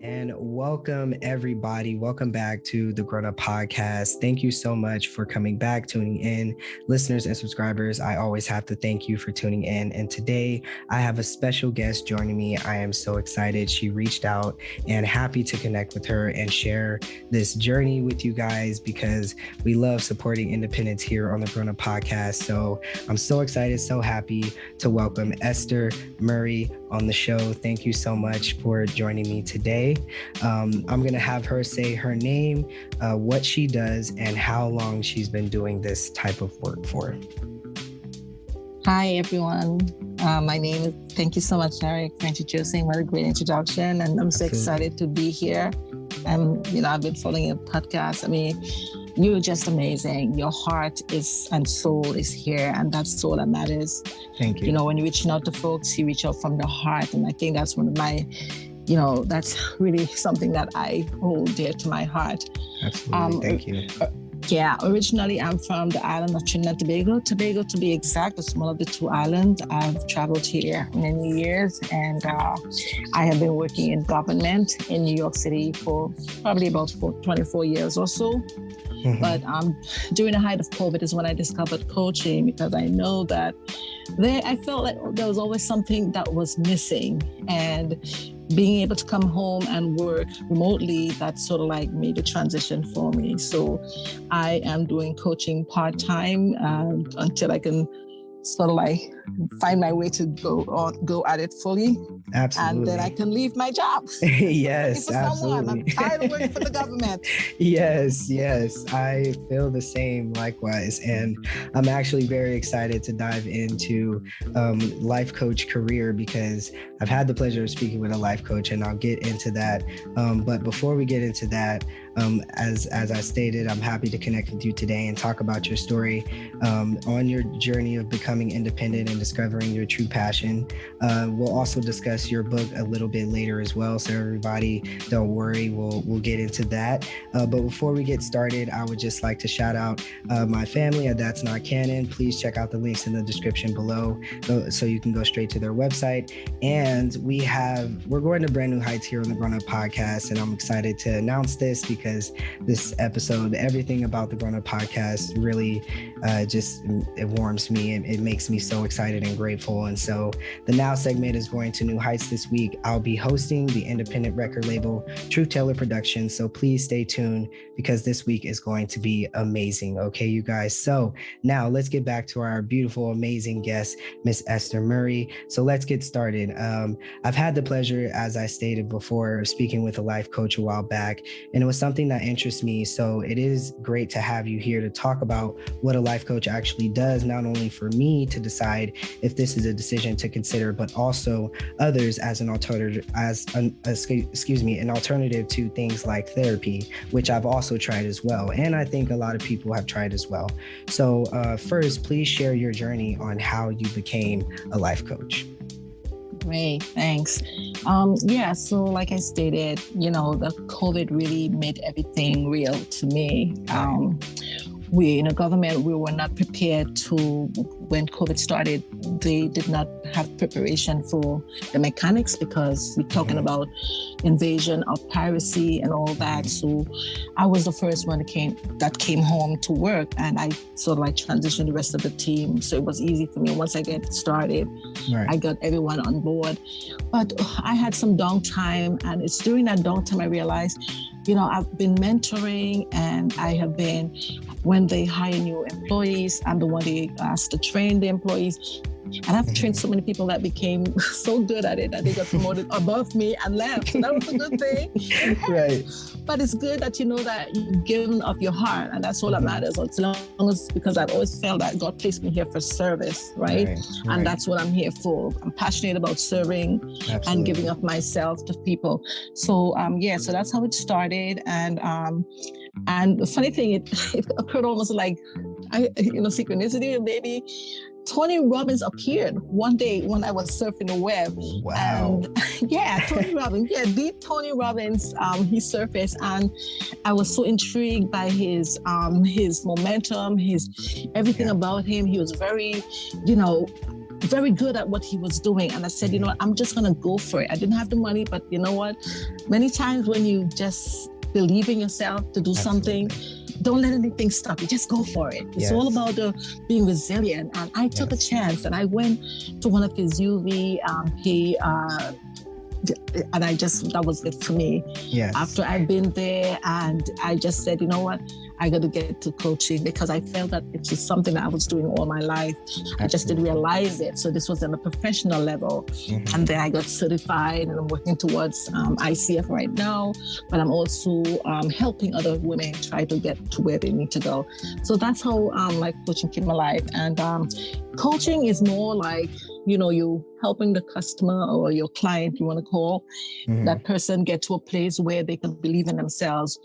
And welcome, everybody. Welcome back to the Grown Up Podcast. Thank you so much for coming back, tuning in. Listeners and subscribers, I always have to thank you for tuning in. And today I have a special guest joining me. I am so excited. She reached out and happy to connect with her and share this journey with you guys because we love supporting independence here on the Grown Up Podcast. So I'm so excited, so happy to welcome Esther Murray on the show. Thank you so much for joining me today. I'm going to have her say her name, what she does, and how long she's been doing this type of work for. Hi, everyone. My name is, thank you so much, Eric, for introducing. What a great introduction. And I'm so excited to be here. I've been following your podcast. I mean, you're just amazing. Your heart and soul is here, and that's all that matters. Thank you. When you're reaching out to folks, you reach out from the heart. And I think that's one of my, that's really something that I hold dear to my heart. Absolutely. Thank you. Originally I'm from the island of Trinidad and Tobago to be exact, the smaller of the two islands. I've traveled here many years, and I have been working in government in New York City for probably about 24 years or so. Mm-hmm. But during the height of COVID is when I discovered coaching, because I know that I felt like there was always something that was missing, and being able to come home and work remotely, that sort of like made a transition for me. So I am doing coaching part-time until I can sort of like find my way to go at it fully. Absolutely. And then I can leave my job. Yes, absolutely. I'm tired of working for the government. Yes. I feel the same likewise. And I'm actually very excited to dive into life coach career, because I've had the pleasure of speaking with a life coach, and I'll get into that. But before we get into that, as I stated, I'm happy to connect with you today and talk about your story on your journey of becoming independent and discovering your true passion. We'll also discuss your book a little bit later as well. So everybody, don't worry, we'll get into that. But before we get started, I would just like to shout out my family at That's Not Canon. Please check out the links in the description below so you can go straight to their website. And we're going to brand new heights here on the Grown Up Podcast. And I'm excited to announce this because this episode, everything about the Grown Up Podcast really it warms me, and it makes me so excited and grateful. And so the Now segment is going to new heights this week. I'll be hosting the independent record label Truth Teller Productions. So please stay tuned, because this week is going to be amazing. Okay, you guys. So now let's get back to our beautiful, amazing guest, Miss Esther Murray. So let's get started. I've had the pleasure, as I stated before, speaking with a life coach a while back, and it was something that interests me. So it is great to have you here to talk about what a life coach actually does, not only for me to decide if this is a decision to consider, but also others as an alternative, an alternative to things like therapy, which I've also tried as well. And I think a lot of people have tried as well. So first, please share your journey on how you became a life coach. Great, thanks. So like I stated, the COVID really made everything real to me. We in the government, we were not prepared when COVID started. They did not have preparation for the mechanics, because we're talking about invasion of piracy and all that. So I was the first one that came home to work, and I sort of like transitioned the rest of the team. So it was easy for me. Once I get started, right, I got everyone on board. But I had some downtime, and it's during that downtime I realized, I've been mentoring, and I have been, when they hire new employees, I'm the one they ask to train the employees. And I've trained so many people that became so good at it that they got promoted above me and left. So that was a good thing. Right. But it's good that you know that you've given of your heart, and that's all that matters. As long as, because I've always felt that God placed me here for service, right? And that's what I'm here for. I'm passionate about serving and giving of myself to people. So so that's how it started. And the funny thing, it occurred almost like synchronicity, maybe. Tony Robbins appeared one day when I was surfing the web. Wow. And Tony Robbins. The Tony Robbins, he surfaced, and I was so intrigued by his momentum, his everything about him. He was very, very good at what he was doing. And I said, you know what, I'm just going to go for it. I didn't have the money, but you know what? Many times when you just believe in yourself to do something, don't let anything stop you. Just go for it. It's all about being resilient. And I took a chance and I went to one of his UV. And that was it for me. After I've been there, and I just said, you know what, I got to get to coaching, because I felt that it's just something that I was doing all my life. I just didn't realize it. So this was on a professional level. And then I got certified, and I'm working towards ICF right now, but I'm also helping other women try to get to where they need to go. So that's how life coaching came alive. And coaching is more like, you know, you helping the customer or your client, you want to call, that person get to a place where they can believe in themselves.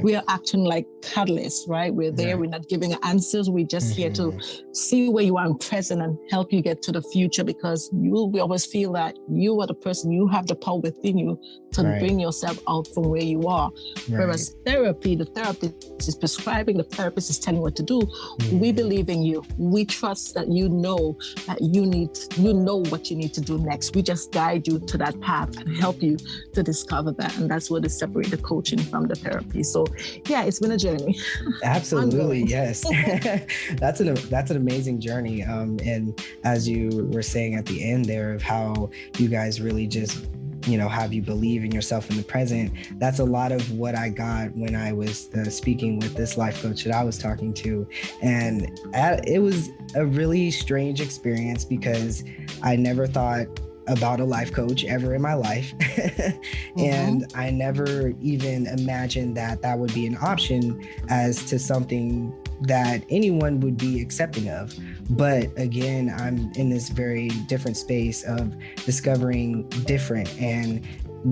We are acting like catalysts, right? We're there, we're not giving answers. We're just here to see where you are in present and help you get to the future, because we always feel that you are the person, you have the power within you to bring yourself out from where you are. Whereas therapy, the therapist is prescribing, the therapist is telling you what to do. We believe in you. We trust that you know what you need to do next. We just guide you to that path and help you to discover that. And that's what is separate the coaching from the therapy. So yeah, it's been a journey. Absolutely. Yes. That's an amazing journey. And as you were saying at the end there of how you guys really just, you know, have you believe in yourself in the present. That's a lot of what I got when I was speaking with this life coach that I was talking to. And it was a really strange experience, because I never thought about a life coach ever in my life. And I never even imagined that would be an option as to something that anyone would be accepting of. But again, I'm in this very different space of discovering different and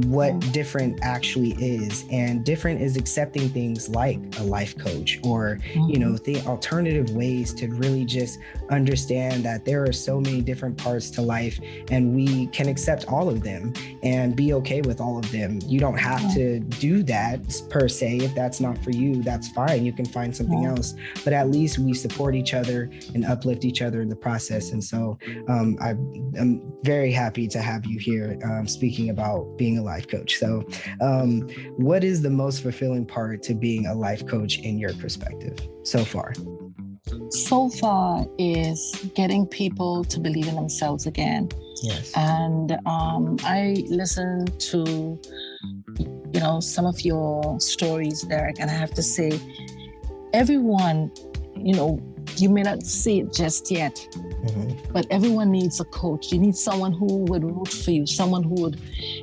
what different actually is. And different is accepting things like a life coach or, you know, the alternative ways to really just understand that there are so many different parts to life, and we can accept all of them and be okay with all of them. You don't have to do that per se. If that's not for you, that's fine. You can find something else, but at least we support each other and uplift each other in the process. And so I'm very happy to have you here speaking about being a life coach. So what is the most fulfilling part to being a life coach in your perspective so far? So far is getting people to believe in themselves again. Yes. And I listened to, you know, some of your stories, Derek, and I have to say, everyone, you know, you may not see it just yet, but everyone needs a coach. You need someone who would root for you, someone who would,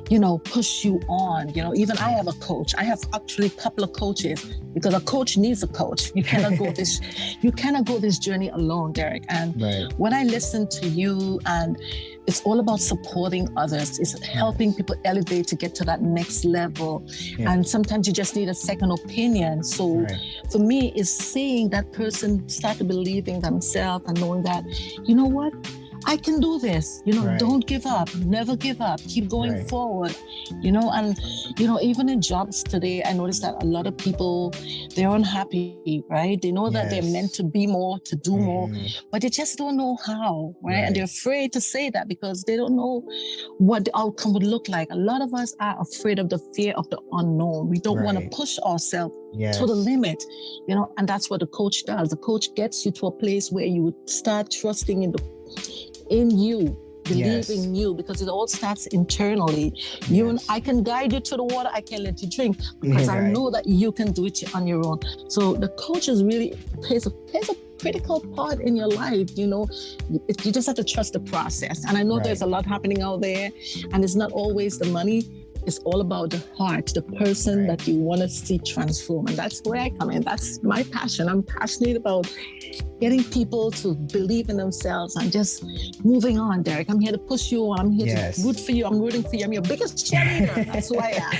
you know, push you on. You know, even I have a coach. I have actually a couple of coaches, because a coach needs a coach. You cannot go this journey alone, Derek. And when I listen to you, and it's all about supporting others. It's helping people elevate to get to that next level. And sometimes you just need a second opinion. So for me, it's seeing that person start to believe in themselves and knowing that, you know what? I can do this, you know, don't give up, never give up, keep going forward, you know. And, you know, even in jobs today, I noticed that a lot of people, they're unhappy, right? They know that they're meant to be more, to do more, but they just don't know how, right? And they're afraid to say that because they don't know what the outcome would look like. A lot of us are afraid of the fear of the unknown. We don't want to push ourselves to the limit, you know, and that's what the coach does. The coach gets you to a place where you would start trusting in you, believe in you, because it all starts internally. You and I can guide you to the water, I can let you drink, because I know that you can do it on your own. So the coaches really plays a critical part in your life. You know, you just have to trust the process. And I know there's a lot happening out there, and it's not always the money. It's all about the heart, the person that you want to see transform. And that's where I come in. That's my passion. I'm passionate about getting people to believe in themselves and just moving on, Derek. I'm here to push you on. I'm here to root for you. I'm rooting for you. I'm your biggest cheerleader. That's who I am.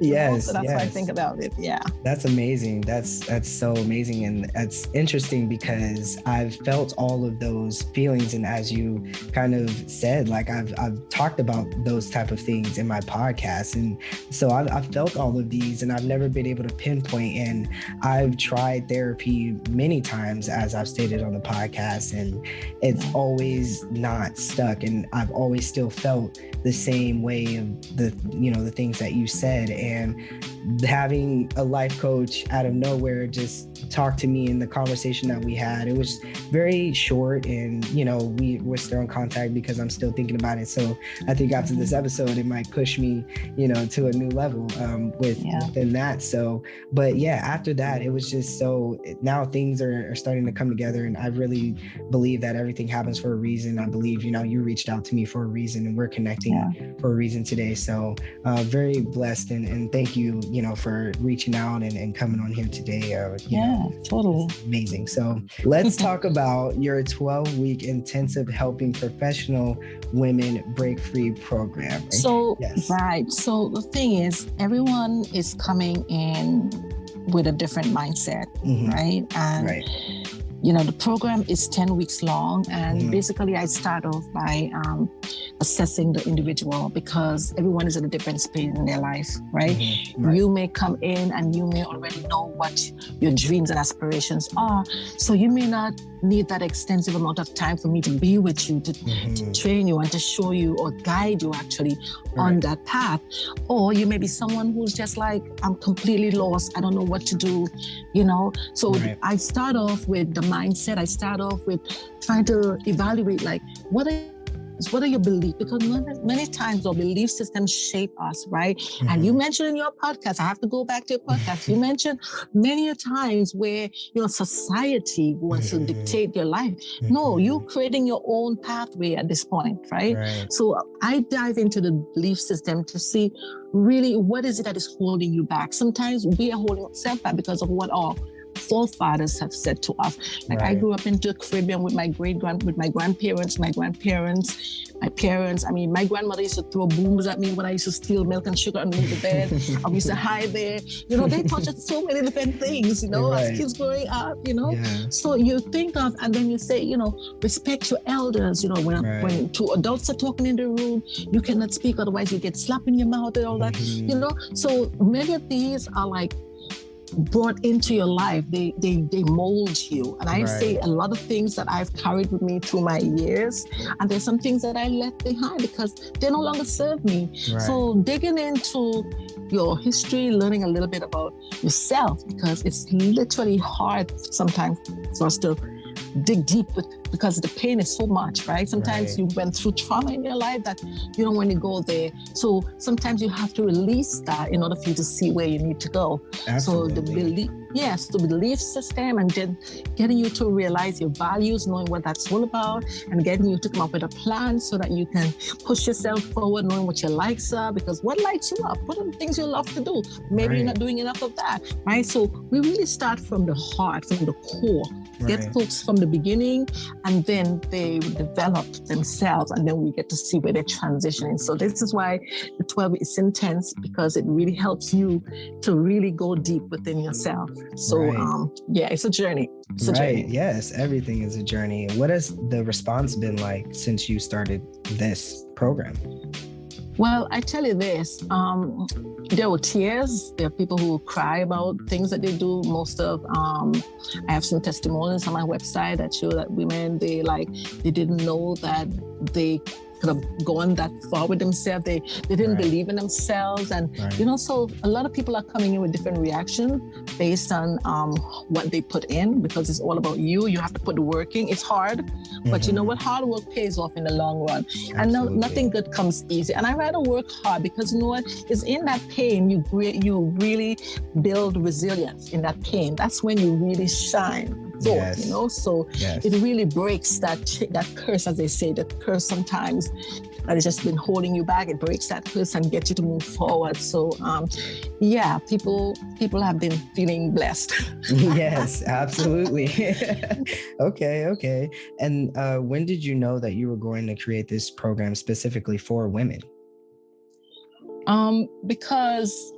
Yes, So that's how I yes. think about it. Yeah. That's amazing. That's so amazing, and that's interesting because I've felt all of those feelings, and as you kind of said, like I've talked about those type of things in my podcast, and so I've felt all of these, and I've never been able to pinpoint. And I've tried therapy many times, as I've stated on the podcast, and it's always not stuck, and I've always still felt the same way of the things that you said. And having a life coach out of nowhere just talk to me in the conversation that we had, it was very short, and we're still in contact because I'm still thinking about it. So I think after this episode it might push me to a new level within that. So but yeah, after that it was just so, now things are starting to come together, and I really believe that everything happens for a reason. I believe you reached out to me for a reason, and we're connecting for a reason today. So very blessed, and thank you for reaching out and coming on here today. Totally amazing. So let's talk about your 12-week intensive helping professional women break free program. Right? So right. So the thing is, everyone is coming in with a different mindset, right? And the program is 10 weeks long, and basically I start off by assessing the individual, because everyone is at a different space in their life, right? You may come in and you may already know what your dreams and aspirations are, so you may not need that extensive amount of time for me to be with you, to train you and to show you or guide you actually on that path. Or you may be someone who's just like, I'm completely lost, I don't know what to do, So I start off with the mindset. I start off with trying to evaluate, like, what are your beliefs? Because many times our belief systems shape us, right? And you mentioned in your podcast, I have to go back to your podcast, you mentioned many a times where society wants to dictate your life. No, you're creating your own pathway at this point, right? So I dive into the belief system to see really what is it that is holding you back. Sometimes we are holding ourselves back because of what our forefathers have said to us. Like I grew up in the Caribbean with my grandparents, my parents. I mean, my grandmother used to throw booms at me when I used to steal milk and sugar underneath the bed. I used to hide there. They taught us so many different things, as kids growing up, So you think of, and then you say, respect your elders, when two adults are talking in the room, you cannot speak, otherwise you get slapped in your mouth and all that, So many of these are like brought into your life. They mold you. And I say a lot of things that I've carried with me through my years, and there's some things that I left behind because they no longer serve me. So digging into your history, learning a little bit about yourself, because it's literally hard sometimes for us to dig deep because the pain is so much, right? Sometimes you went through trauma in your life that you don't want to go there. So sometimes you have to release that in order for you to see where you need to go. Absolutely. So the belief system, and then getting you to realize your values, knowing what that's all about, and getting you to come up with a plan so that you can push yourself forward, knowing what your likes are, because what lights you up? What are the things you love to do? Maybe you're not doing enough of that, right? So we really start from the heart, from the core. Get folks from the beginning, and then they develop themselves, and then we get to see where they're transitioning. So this is why the 12 is intense, because it really helps you to really go deep within yourself. So it's a journey. It's a journey. Yes, everything is a journey. What has the response been like since you started this program? Well, I tell you this, there were tears. There are people who cry about things that they do. I have some testimonials on my website that show that women, they didn't know that they could have gone that far with themselves. They didn't believe in themselves. And, so a lot of people are coming in with different reactions based on what they put in, because it's all about you. You have to put the work in. It's hard, but you know what? Hard work pays off in the long run. Absolutely. And nothing good comes easy. And I rather work hard, because you know what? It's in that pain you really build resilience. In that pain, that's when you really shine. So it really breaks that curse, as they say, the curse sometimes that has just been holding you back. It breaks that curse and gets you to move forward. So people have been feeling blessed. Yes, absolutely. Okay. And when did you know that you were going to create this program specifically for women? Because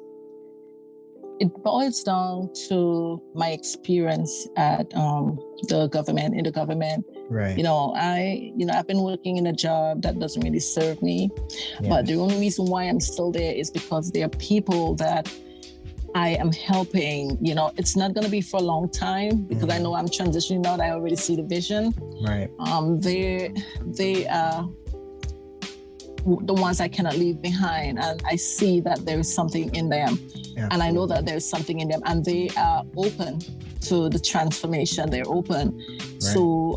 it boils down to my experience at the government, in the government. Right. I've been working in a job that doesn't really serve me, but the only reason why I'm still there is because there are people that I am helping. It's not going to be for a long time because I know I'm transitioning out. I already see the vision. Right. They are the ones I cannot leave behind, and I see that there is something in them. Absolutely. And I know that there's something in them, and they are open to the transformation. They're open. Right. So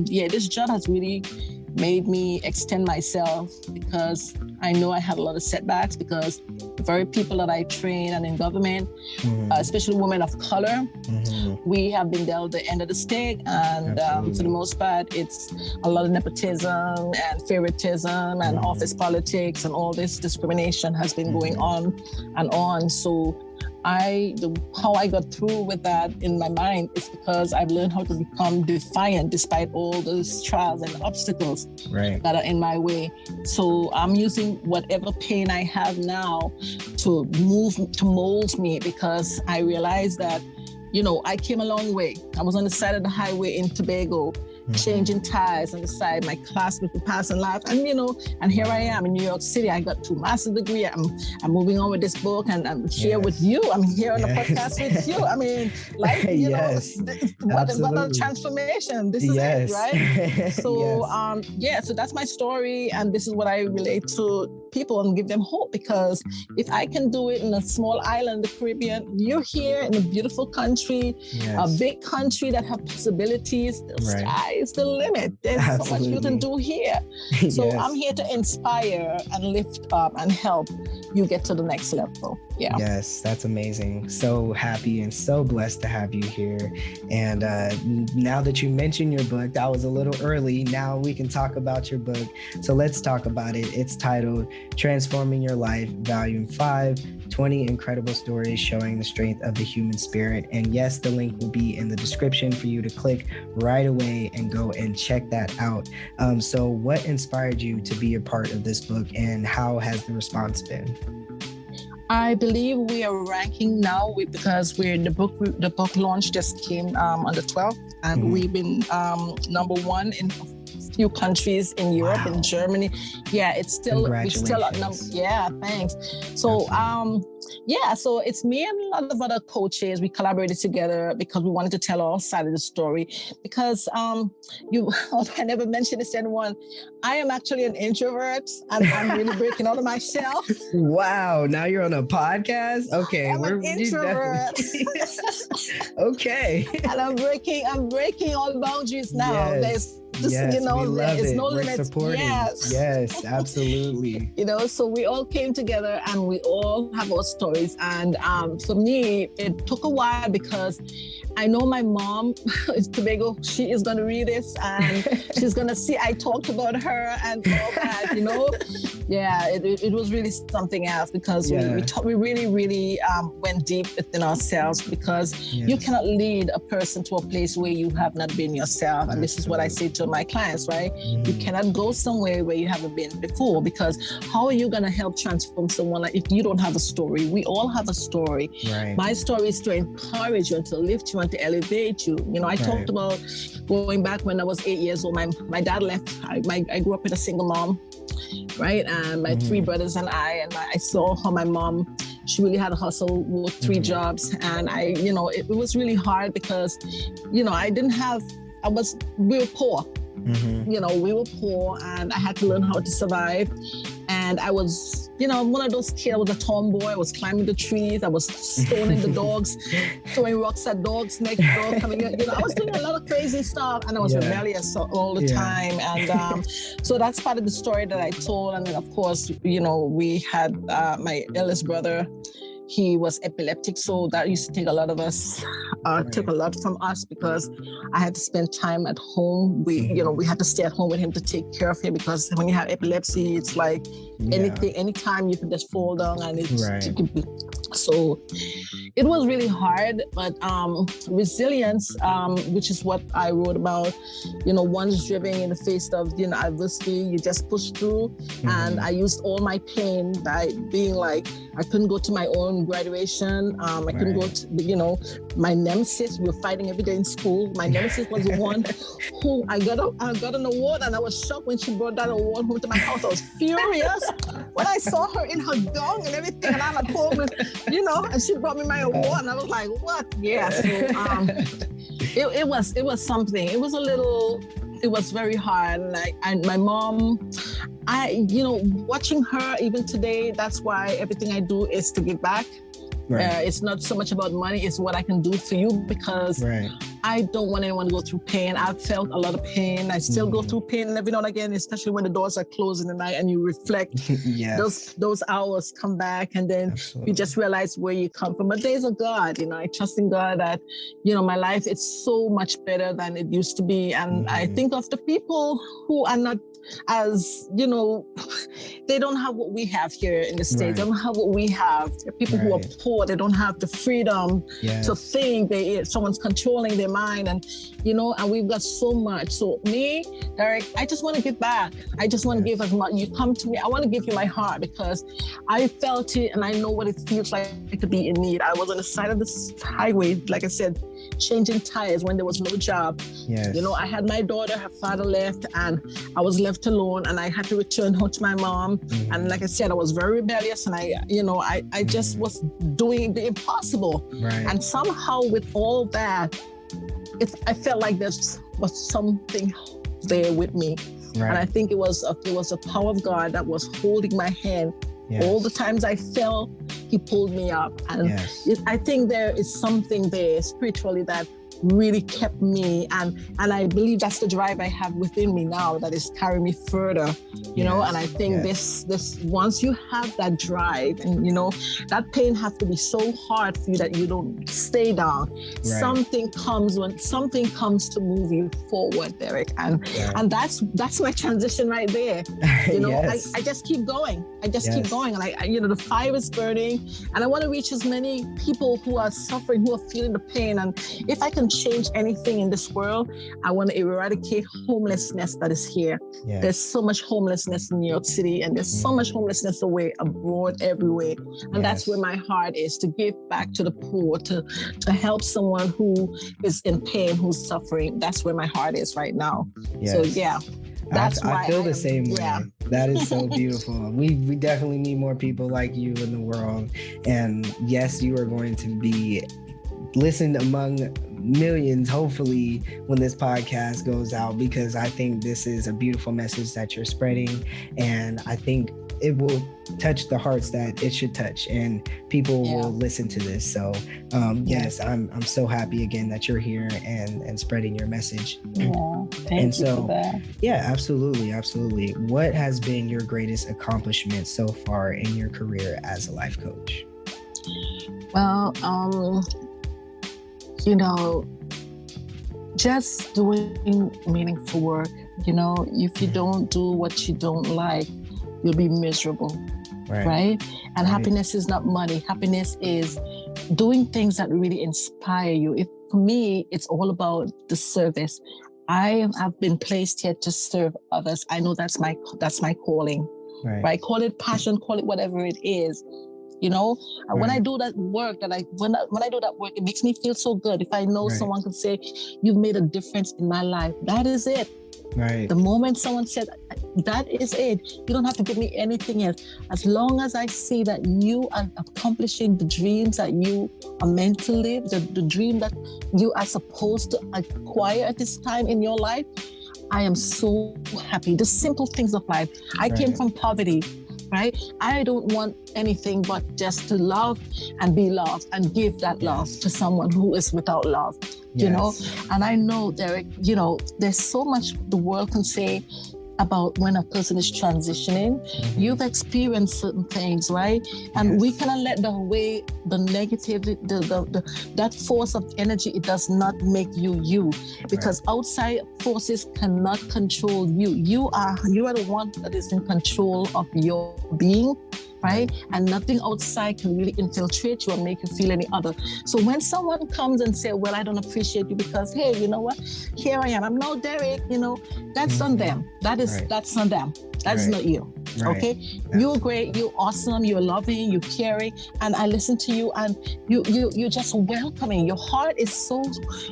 this job has really made me extend myself because I know I had a lot of setbacks because the very people that I train and in government, especially women of color, we have been dealt the end of the stick. And for the most part, it's a lot of nepotism and favoritism and office politics, and all this discrimination has been going on and on. So how I got through with that in my mind is because I've learned how to become defiant despite all those trials and obstacles that are in my way. So I'm using whatever pain I have now to mold me, because I realized that, I came a long way. I was on the side of the highway in Tobago, changing tires on the side. My classmates were passing life, and and here I am in New York City. I got 2 master's degrees. I'm moving on with this book, and I'm here with you. I'm here on the podcast with you. I mean, what a transformation! This is it, right? So, so that's my story, and this is what I relate to people and give them hope. Because if I can do it in a small island, the Caribbean, you're here in a beautiful country, a big country that have possibilities. The sky is the limit. There's so much you can do here. So I'm here to inspire and lift up and help you get to the next level. Yeah. Yes, that's amazing. So happy and so blessed to have you here. And now that you mentioned your book, that was a little early. Now we can talk about your book. So let's talk about it. It's titled Transforming Your Life, Volume 5, 20 Incredible Stories Showing the Strength of the Human Spirit. And yes, the link will be in the description for you to click right away and go and check that out. So what inspired you to be a part of this book, and how has the response been? I believe we are ranking now because the book launch just came on the 12th, and we've been number 1 in a few countries in Europe and Germany. Yeah, it's still we still at number. Yeah, thanks. So so it's me and a lot of other coaches. We collaborated together because we wanted to tell our side of the story. Because I never mentioned this to anyone. I am actually an introvert, and I'm really breaking out of my shell. Wow! Now you're on a podcast. Okay, I'm an introvert. Okay. And I'm breaking all boundaries now. Yes. There's Yes, there's no limits. Yes, absolutely. So we all came together and we all have our stories. And for me, it took a while because I know my mom is Tobago. She is going to read this and she's going to see I talked about her and all that, Yeah, it was really something else because we really, really went deep within ourselves, because you cannot lead a person to a place where you have not been yourself. And this is what I say to my clients, right? You cannot go somewhere where you haven't been before, because how are you going to help transform someone if you don't have a story? We all have a story. Right. My story is to encourage you and to lift you and to elevate you. I talked about going back when I was 8 years old. My dad left. I grew up with a single mom, right? And my 3 brothers and I saw how my mom, she really had to hustle, work 3 jobs. And it was really hard because, we were poor. We were poor, and I had to learn how to survive. And I was, one of those kids. I was a tomboy. I was climbing the trees. I was stoning the dogs, throwing rocks at dogs, naked dog coming in. I was doing a lot of crazy stuff, and I was rebellious all the time. And so that's part of the story that I told. And then, of course, we had my eldest brother. He was epileptic, so that used to take a lot of us, took a lot from us, because I had to spend time at home. We had to stay at home with him to take care of him, because when you have epilepsy, it's like anytime you can just fall down, and so it was really hard. But resilience, which is what I wrote about, once driven in the face of adversity, you just push through. And I used all my pain by being like, I couldn't go to my own on graduation. I couldn't go to, my nemesis, we were fighting every day in school. My nemesis was the one who I got an award, and I was shocked when she brought that award home to my house. I was furious when I saw her in her gown and everything, and I'm at home, and she brought me my award, and I was like, what? Yeah. So it was something. It was very hard. And my mom, watching her even today, that's why everything I do is to give back. Right. It's not so much about money, it's what I can do for you, because I don't want anyone to go through pain. I've felt a lot of pain. I still go through pain every now and again, especially when the doors are closed in the night and you reflect. Those hours come back, and then you just realize where you come from. But there's a God, I trust in God that, my life is so much better than it used to be. And I think of the people who are not as, they don't have what we have here in the States. They don't have what we have. The people who are poor, they don't have the freedom to think. Someone's controlling their mind, and we've got so much. So me, Derek, I just want to give back. I just want to give as much. You come to me, I want to give you my heart, because I felt it and I know what it feels like to be in need. I was on the side of this highway, like I said, changing tires when there was no job. I had my daughter, her father left, and I was left alone, and I had to return home to my mom. And like I said, I was very rebellious, and I just was doing the impossible. And somehow with all that, I felt like there was something there with me. And I think it was the power of God that was holding my hand. All the times I fell, he pulled me up. And I think there is something there spiritually that really kept me, and I believe that's the drive I have within me now that is carrying me further, and I think this once you have that drive, and that pain has to be so hard for you that you don't stay down. Something comes to move you forward, Derek, and that's my transition right there. I just keep going. Keep going, and I the fire is burning, and I want to reach as many people who are suffering, who are feeling the pain. And if I can change anything in this world, I want to eradicate homelessness that is here. There's so much homelessness in New York City, and there's so much homelessness away abroad everywhere. And that's where my heart is, to give back to the poor, to help someone who is in pain, who's suffering. That's where my heart is right now. So that's why I feel the same way. That is so beautiful. We definitely need more people like you in the world. And yes, you are going to be listened among millions, hopefully, when this podcast goes out, because I think this is a beautiful message that you're spreading, and I think it will touch the hearts that it should touch, and people will listen to this. So yes, I'm so happy again that you're here and spreading your message. Thank you for that. Absolutely. What has been your greatest accomplishment so far in your career as a life coach? Well, just doing meaningful work. If you don't do what you don't like, you'll be miserable, right? And happiness is not money. Happiness is doing things that really inspire you. For me, it's all about the service. I have been placed here to serve others. I know that's my calling, right? Call it passion, call it whatever it is. When I do that work, when I do that work, it makes me feel so good. If I know someone can say, you've made a difference in my life, that is it. The moment someone said, that is it. You don't have to give me anything else. As long as I see that you are accomplishing the dreams that you are meant to live, the dream that you are supposed to acquire at this time in your life, I am so happy. The simple things of life. I came from poverty. Right? I don't want anything but just to love and be loved and give that love to someone who is without love, And I know, Derek, there's so much the world can say about when a person is transitioning. You've experienced certain things, right? And we cannot let the negative, that force of energy, it does not make you, because outside forces cannot control you. You are the one that is in control of your being, right? And nothing outside can really infiltrate you or make you feel any other. So when someone comes and say, well, I don't appreciate you because, hey, you know what? Here I am. I'm no Derek, that's on them. That's on them. That's not you. Right. Okay, you're great, you're awesome, you're loving, you're caring, and I listen to you, and you're just welcoming. Your heart is so,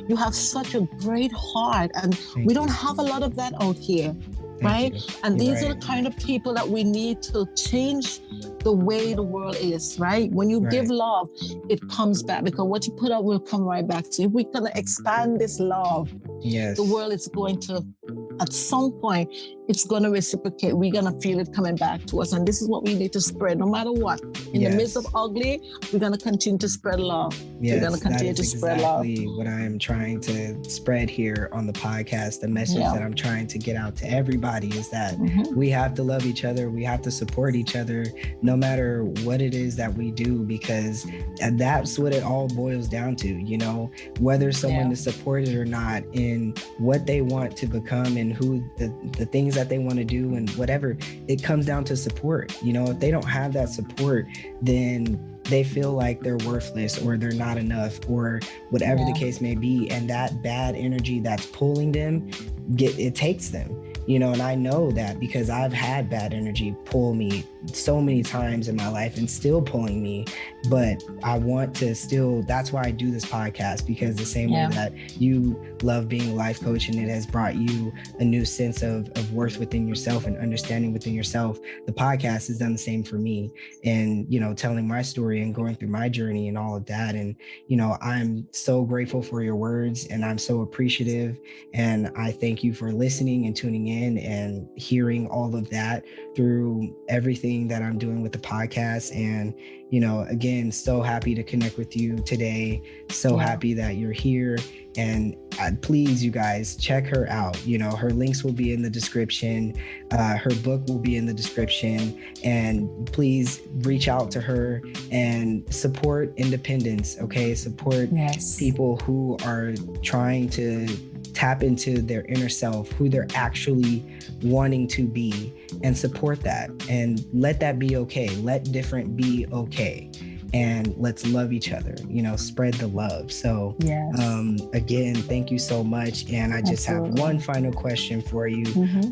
you have such a great heart, and Thank we don't you. have a lot of that out here, Thank right? you. And You're these are right. the kind of people that we need to change the way the world is, right? When you give Right. love, it comes back, because what you put out will come right back to you. If we're gonna expand this love, Yes. the world is going to, at some point, it's going to reciprocate. We're going to feel it coming back to us. And this is what we need to spread, no matter what. In the midst of ugly, we're going to continue to spread love. Yes, we're going to continue that is to spread love. exactly what I am trying to spread here on the podcast. The message that I'm trying to get out to everybody is that we have to love each other. We have to support each other, no matter what it is that we do, because that's what it all boils down to, you know, whether someone is supported or not in what they want to become and who the things that they want to do and whatever, it comes down to support. You know, if they don't have that support, then they feel like they're worthless or they're not enough or whatever the case may be. And that bad energy that's pulling them, it takes them. You know, and I know that because I've had bad energy pull me so many times in my life and still pulling me. But I want to still, that's why I do this podcast, because the same way that you love being a life coach and it has brought you a new sense of worth within yourself and understanding within yourself, the podcast has done the same for me. And, you know, telling my story and going through my journey and all of that. And, you know, I'm so grateful for your words and I'm so appreciative. And I thank you for listening and tuning in and hearing all of that through everything that I'm doing with the podcast. And, you know, again, so happy to connect with you today. So happy that you're here. And please, you guys, check her out. You know, her links will be in the description. Her book will be in the description. And please reach out to her and support independence. Okay. Support people who are trying to tap into their inner self, who they're actually wanting to be, and support that and let that be okay. Let different be okay. And let's love each other, you know, spread the love. So again, thank you so much. And I just have one final question for you.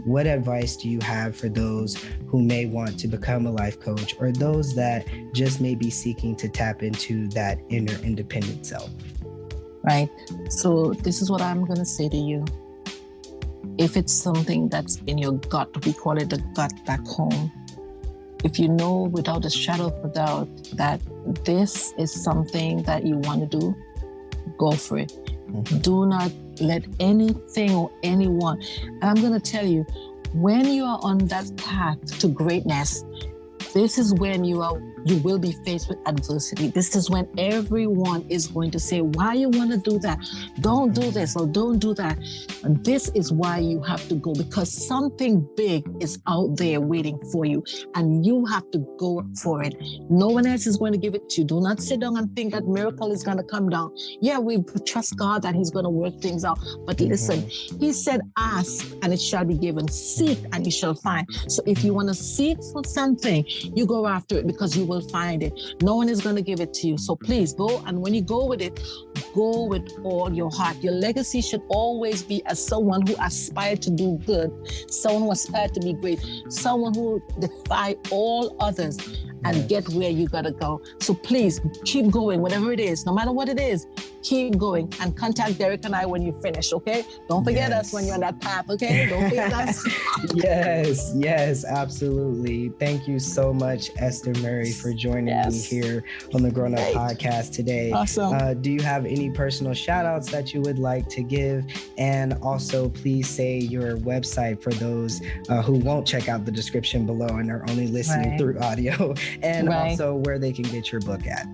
What advice do you have for those who may want to become a life coach or those that just may be seeking to tap into that inner independent self? Right. So this is what I'm going to say to you. If it's something that's in your gut, we call it the gut back home. If you know without a shadow of a doubt that this is something that you want to do, go for it. Do not let anything or anyone, and I'm going to tell you, when you are on that path to greatness, this is when you will be faced with adversity. This is when everyone is going to say, why you want to do that? Don't do this or don't do that. And this is why you have to go, because something big is out there waiting for you and you have to go for it. No one else is going to give it to you. Do not sit down and think that miracle is going to come down. Yeah, we trust God that he's going to work things out. But listen, he said, ask and it shall be given. Seek and you shall find. So if you want to seek for something, you go after it because you will find it. No one is going to give it to you. So please go. And when you go with it, go with all your heart. Your legacy should always be as someone who aspired to do good, someone who aspired to be great, someone who defy all others and get where you got to go. So please keep going, whatever it is, no matter what it is, keep going and contact Derek and I when you finish, okay? Don't forget us when you're on that path, okay? Don't forget us. Yes, absolutely. Thank you so much, Esther Murray, for joining me here on the Grown Up Podcast today. Awesome. Do you have any personal shout outs that you would like to give? And also, please say your website for those who won't check out the description below and are only listening through audio, and also where they can get your book at.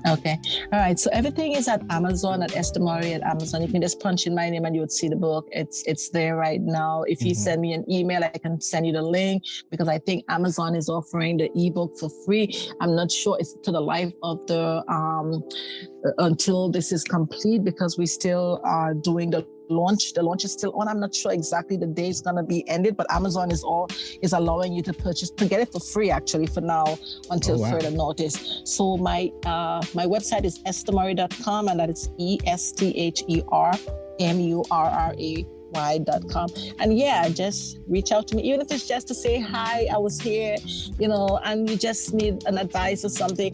Okay. All right. So everything is at Amazon, at Esther Murray at Amazon. You can just punch in my name and you would see the book. It's there right now. If you send me an email, I can send you the link, because I think Amazon is offering the ebook for free. I'm not sure it's to the life of the until this is complete, because we still are doing the launch. The launch is still on. I'm not sure exactly the day it's going to be ended, but Amazon is allowing you to get it for free actually for now until further notice. So my website is esthermurray.com, and that is EstherMurray esthermurray.com. And yeah, just reach out to me, even if it's just to say hi, I was here, and you just need an advice or something.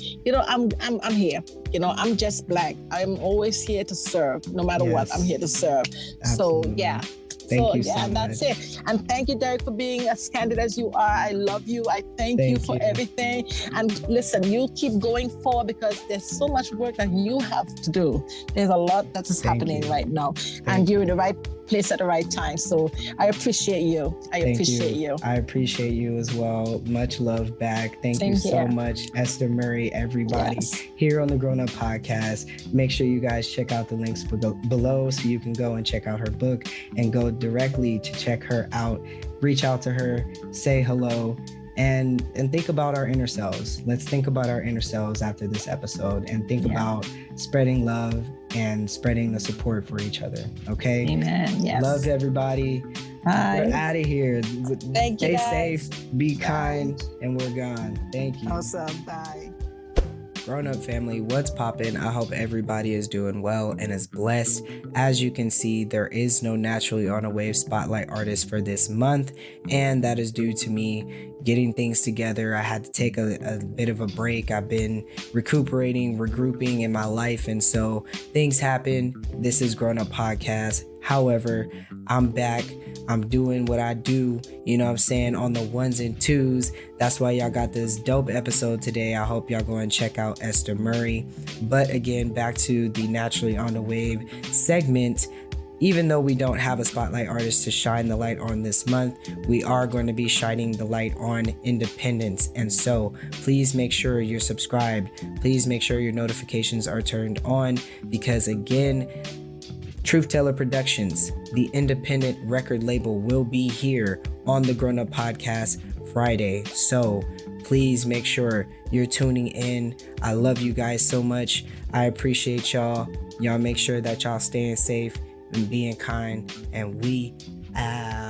I'm here. I'm just Black. I'm always here to serve. No matter what, I'm here to serve. Absolutely. So yeah. Thank you so much. That's it. And thank you, Derek, for being as candid as you are. I love you. I thank you for everything. And listen, you keep going forward because there's so much work that you have to do. There's a lot that is happening right now. And you're in the right place at the right time. So I appreciate you. I appreciate you. I appreciate you as well. Much love back. Thank you so much, Esther Murray, everybody here on the Grown Up Podcast. Make sure you guys check out the links below so you can go and check out her book and go directly to check her out. Reach out to her, say hello, and think about our inner selves. Let's think about our inner selves after this episode and think about spreading love and spreading the support for each other. Okay? Amen. Yes. Love everybody. Bye. We're out of here. Thank you. Stay safe, be kind, and we're gone. Thank you. Awesome. Bye. Grown Up family, what's poppin'? I hope everybody is doing well and is blessed. As you can see, there is no Naturally on a Wave spotlight artist for this month, and that is due to me getting things together. I had to take a bit of a break. I've been recuperating, regrouping in my life, and so things happen. This is Grown Up Podcast. However, I'm back. I'm doing what I do, on the ones and twos. That's why y'all got this dope episode today. I hope y'all go and check out Esther Murray. But again, back to the Naturally on the Wave segment. Even though we don't have a spotlight artist to shine the light on this month, we are going to be shining the light on independence. And so please make sure you're subscribed. Please make sure your notifications are turned on because again, Truth Teller Productions, the independent record label, will be here on the Grown Up Podcast Friday. So please make sure you're tuning in. I love you guys so much. I appreciate y'all. Y'all make sure that y'all staying safe and being kind. And we out.